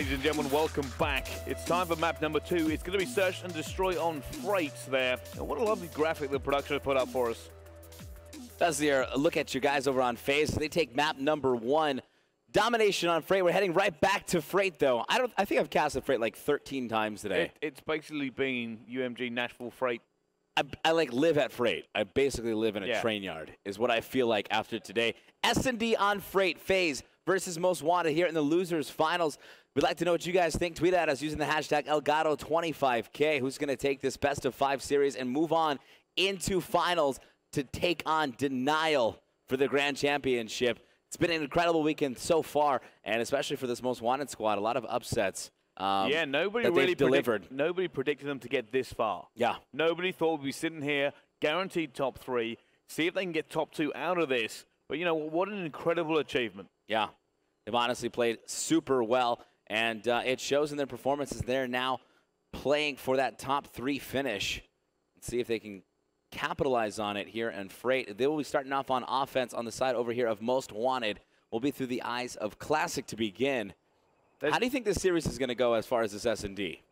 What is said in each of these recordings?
ladies and gentlemen, welcome back. It's time for map number 2. It's going to be Search and Destroy on Freight there. And what a lovely graphic the production has put up for us. That's the look at your guys over on FaZe. They take map number 1. Domination on Freight. We're heading right back to Freight, though. I think I've casted Freight like 13 times today. It's basically been UMG Nashville Freight. I like live at Freight. I basically live in a train yard is what I feel like after today. S&D on Freight. FaZe versus Most Wanted here in the losers finals. We'd like to know what you guys think. Tweet at us using the hashtag Elgato25K. Who's going to take this best of 5 series and move on into finals to take on Denial for the Grand Championship. It's been an incredible weekend so far, and especially for this Most Wanted squad, a lot of upsets. Yeah, nobody really delivered. Nobody predicted them to get this far. Yeah. Nobody thought we'd be sitting here, guaranteed top 3, see if they can get top 2 out of this. But, you know, what an incredible achievement. Yeah. They've honestly played super well, and it shows in their performances. They're now playing for that top 3 finish. Let's see if they can capitalize on it here in Freight. They will be starting off on offense on the side over here of Most Wanted. Will be through the eyes of Classic to begin. How do you think this series is going to go as far as this S&D?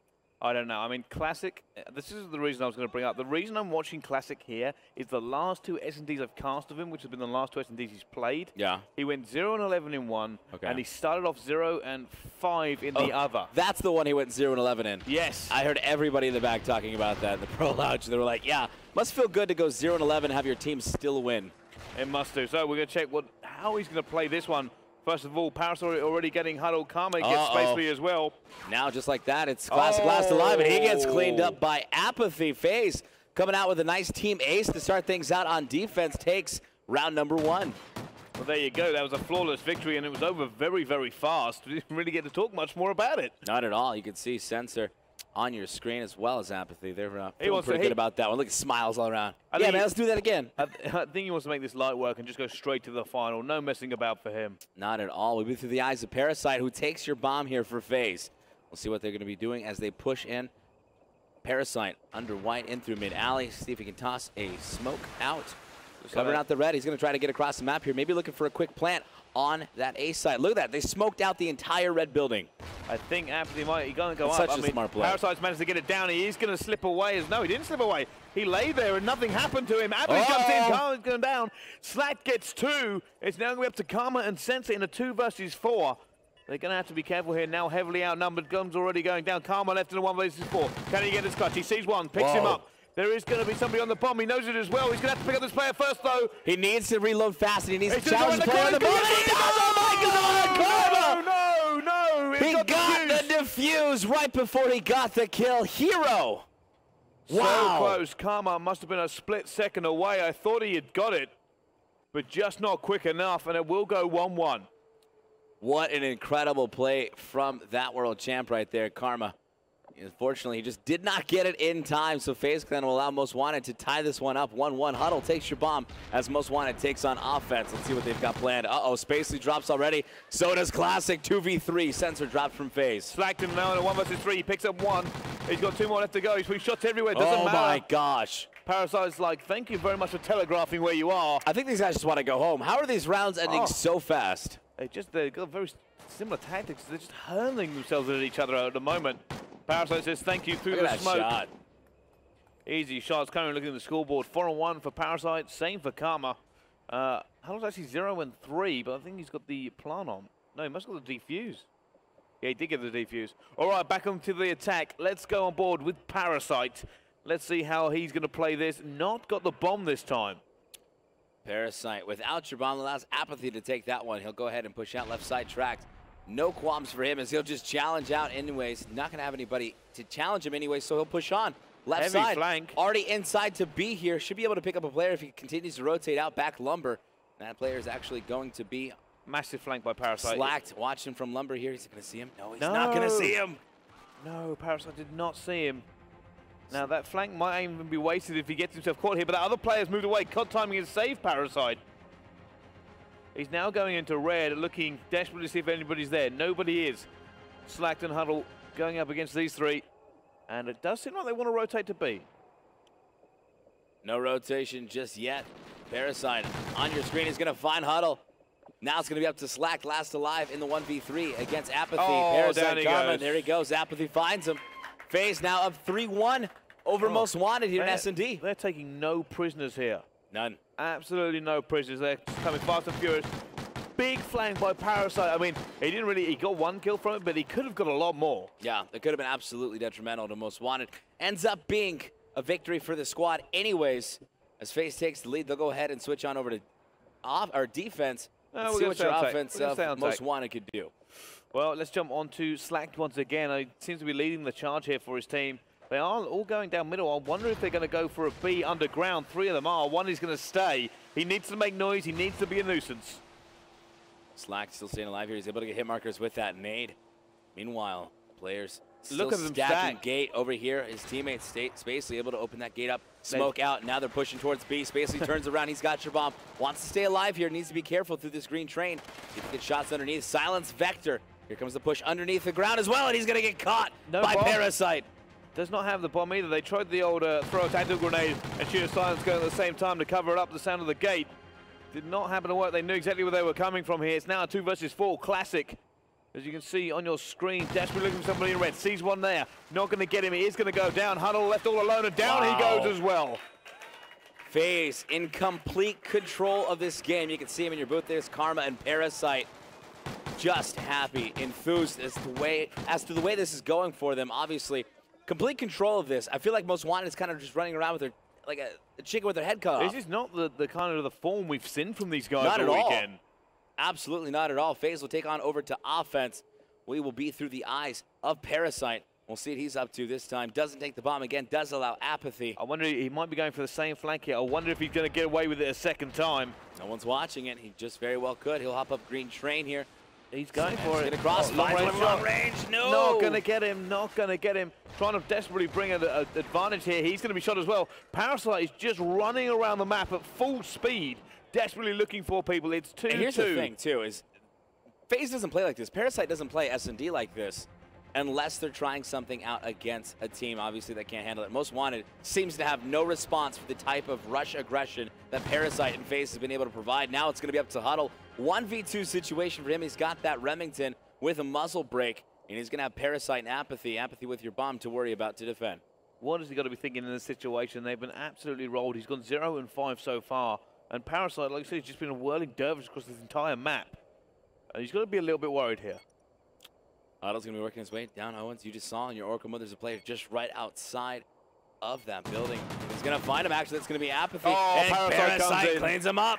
I don't know. I mean, Classic, this is the reason I was going to bring up. The reason I'm watching Classic here is the last 2 S&Ds I've cast of him, which have been the last 2 S&Ds he's played. Yeah. He went 0-11 in one, and he started off 0-5 in the other. That's the one he went 0-11 in. Yes. I heard everybody in the back talking about that in the Pro Lounge. They were like, yeah, must feel good to go 0-11 and have your team still win. It must do. So we're going to check how he's going to play this one. First of all, Parasite already getting huddled. Karma gets space for you as well. Now, just like that, it's Classic last alive, and he gets cleaned up by Apathy. FaZe coming out with a nice team ace to start things out on defense, takes round number 1. Well, there you go. That was a flawless victory, and it was over very, very fast. We didn't really get to talk much more about it. Not at all. You can see Sensor on your screen as well as Apathy. They're feeling pretty good about that one. Look at smiles all around. Yeah, man, let's do that again. I think he wants to make this light work and just go straight to the final. No messing about for him. Not at all. We'll be through the eyes of Parasite, who takes your bomb here for FaZe. We'll see what they're going to be doing as they push in. Parasite under White in through mid-alley. See if he can toss a smoke out. Covering out the red. He's going to try to get across the map here. Maybe looking for a quick plant on that A side. Look at that. They smoked out the entire red building. I think Apathy he's going to go up. Such a smart play. Parasite's managed to get it down. He is going to slip away. No, he didn't slip away. He lay there and nothing happened to him. Apathy comes in. Karma's going down. Slack gets 2. It's now going to be up to Karma and Sensor in a 2 versus 4. They're going to have to be careful here. Now heavily outnumbered. Guns already going down. Karma left in a 1 versus 4. Can he get his clutch? He sees one. Picks him up. There is going to be somebody on the bomb. He knows it as well. He's going to have to pick up this player first, though. He needs to reload fast, and he needs to challenge the player on the bomb. Oh, my God! No! He got the defuse right before he got the kill. Hero! Wow. So close. Karma must have been a split second away. I thought he had got it, but just not quick enough, and it will go 1-1. What an incredible play from that world champ right there, Karma. Unfortunately, he just did not get it in time, so FaZe Clan will allow Most Wanted to tie this one up. 1-1. Huddle takes your bomb as Most Wanted takes on offense. Let's see what they've got planned. Spacely drops already. So does Classic. 2v3. Sensor dropped from FaZe. Slacked him now in a 1 versus 3. He picks up 1. He's got 2 more left to go. He's putting shots everywhere. Doesn't matter. Oh, my gosh. Parasite's like, thank you very much for telegraphing where you are. I think these guys just want to go home. How are these rounds ending so fast? They've got very similar tactics. They're just hurling themselves at each other at the moment. Parasite says thank you through the smoke. Shot. Easy shots. Currently looking at the scoreboard. 4-1 for Parasite. Same for Karma. Huddle's actually 0-3, but I think he's got the plant on. No, he must have got the defuse. Yeah, he did get the defuse. All right, back onto the attack. Let's go on board with Parasite. Let's see how he's going to play this. Not got the bomb this time. Parasite, without your bomb, allows Apathy to take that one. He'll go ahead and push out left side tracked. No qualms for him as he'll just challenge out anyways. Not going to have anybody to challenge him anyway, so he'll push on. Left Heavy side, flank. Already inside to be here. Should be able to pick up a player if he continues to rotate out back Lumber. That player is actually going to be massive flank by Parasite. Slacked. Watch him from Lumber here. He's going to see him. No, he's not going to see him. No, Parasite did not see him. Now, that flank might even be wasted if he gets himself caught here, but the other player's moved away. COD timing has saved Parasite. He's now going into red, looking desperately to see if anybody's there. Nobody is. Slacked and Huddle going up against these 3. And it does seem like they want to rotate to B. No rotation just yet. Parasite on your screen is going to find Huddle. Now it's going to be up to Slack, last alive in the 1v3 against Apathy. Oh, Parasite Karma, there he goes. Apathy finds him. FaZe now up 3-1 over Most Wanted here in S&D. They're taking no prisoners here. None. Absolutely no prisoners. They're coming fast and furious. Big flank by Parasite. I mean, he got one kill from it, but he could have got a lot more. Yeah, it could have been absolutely detrimental to Most Wanted. Ends up being a victory for the squad anyways. As FaZe takes the lead, they'll go ahead and switch on over to defense. Let's see what your offense Most Wanted could do. Well, let's jump on to Slack once again. He seems to be leading the charge here for his team. They are all going down middle. I wonder if they're going to go for a B underground. 3 of them are. One is going to stay. He needs to make noise. He needs to be a nuisance. Slack still staying alive here. He's able to get hit markers with that nade. Meanwhile, players still stacking gate over here. His teammate Spacely able to open that gate up, smoke out. Now they're pushing towards B. Spacely turns around. He's got your bomb. Wants to stay alive here. Needs to be careful through this green train. He can get shots underneath. Silence Vector. Here comes the push underneath the ground as well, and he's going to get caught by Parasite. Does not have the bomb either. They tried the old throw a tactical grenade and shoot a silence going at the same time to cover it up the sound of the gate. Did not happen to work. They knew exactly where they were coming from here. It's now a 2 versus 4 classic. As you can see on your screen, desperately looking for somebody in red. Sees one there. Not going to get him. He is going to go down. Huddle left all alone, and down he goes as well. FaZe in complete control of this game. You can see him in your booth. There's Karma and Parasite. Just happy, enthused as to the way this is going for them. Obviously, complete control of this. I feel like Most Wanted is kind of just running around with their like a chicken with their head cut off. This is not the kind of the form we've seen from these guys all weekend. Absolutely not at all. FaZe will take on over to offense. We will be through the eyes of Parasite. We'll see what he's up to this time. Doesn't take the bomb again. Does allow Apathy. I wonder, he might be going for the same flank here. I wonder if he's going to get away with it a second time. No one's watching it. He just very well could. He'll hop up green train here. He's going for it. He's going to cross. Long range. No. Not going to get him. Not going to get him. Trying to desperately bring an advantage here. He's going to be shot as well. Parasite is just running around the map at full speed, desperately looking for people. It's 2-2. And here's the thing, too, is FaZe doesn't play like this. Parasite doesn't play S&D like this unless they're trying something out against a team, obviously, that can't handle it. Most Wanted seems to have no response for the type of rush aggression that Parasite and FaZe has been able to provide. Now it's going to be up to Huddle. 1v2 situation for him. He's got that Remington with a muzzle break, and he's going to have Parasite and Apathy with your bomb to worry about to defend. What has he got to be thinking in this situation? They've been absolutely rolled. He's gone 0-5 so far, and Parasite, like I said, has just been a whirling dervish across this entire map. And he's got to be a little bit worried here. Huddle's going to be working his way down. Owens, you just saw in your Oracle mode, there's a player just right outside of that building. He's going to find him. Actually, it's going to be Apathy. Oh, and Parasite cleans him up.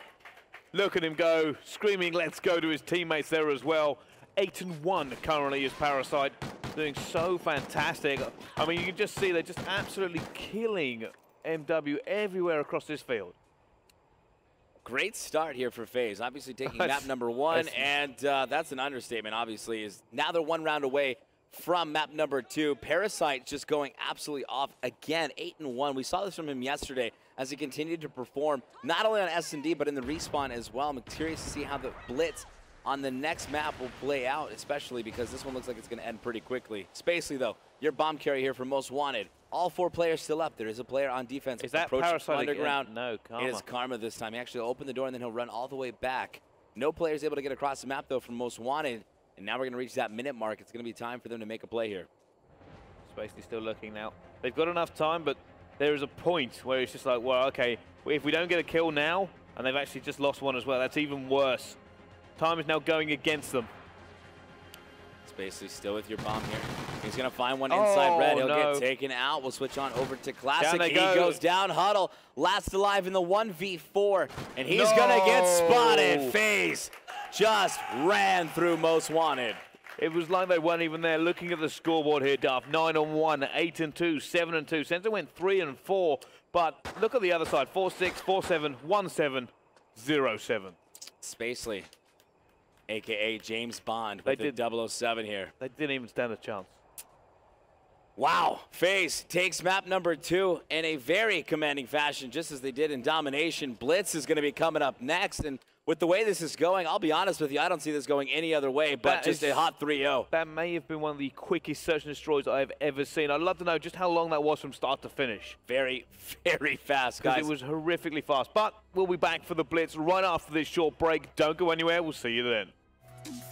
Look at him go, screaming, let's go to his teammates there as well. 8-1 currently is Parasite, doing so fantastic. I mean, you can just see they're just absolutely killing MW everywhere across this field. Great start here for FaZe. Obviously taking map number 1, and that's an understatement, obviously, is now they're 1 round away from map number 2. Parasite just going absolutely off again, 8-1. We saw this from him yesterday as he continued to perform not only on S&D but in the respawn as well. I'm curious to see how the blitz on the next map will play out, especially because this one looks like it's going to end pretty quickly. Spacely, though, your bomb carry here for Most Wanted. All 4 players still up. There is a player on defense. Is that Parasite underground? Again? No, Karma. It is Karma this time. He actually opened the door and then he'll run all the way back. No players able to get across the map, though, from Most Wanted. And now we're going to reach that minute mark. It's going to be time for them to make a play here. Spacely still looking now. They've got enough time, but there is a point where it's just like, well, okay, if we don't get a kill now, and they've actually just lost one as well, that's even worse. Time is now going against them. Spacely still with your bomb here. He's going to find one inside red. He'll get taken out. We'll switch on over to Classic. He goes down. Huddle last alive in the 1v4, and he's going to get spotted. FaZe just ran through Most Wanted. It was like they weren't even there. Looking at the scoreboard here, Duff. 9-1, 8-2, 7-2. Sensor went 3-4, but look at the other side. 4-6, 4-7, 1-7, 0-7. Spacely, a.k.a. James Bond with the 007 here. They didn't even stand a chance. Wow. FaZe takes map number 2 in a very commanding fashion, just as they did in Domination. Blitz is going to be coming up next, and with the way this is going, I'll be honest with you, I don't see this going any other way but just a hot 3-0. That may have been one of the quickest search and destroys I've ever seen. I'd love to know just how long that was from start to finish. Very, very fast, guys. Because it was horrifically fast. But we'll be back for the Blitz right after this short break. Don't go anywhere. We'll see you then.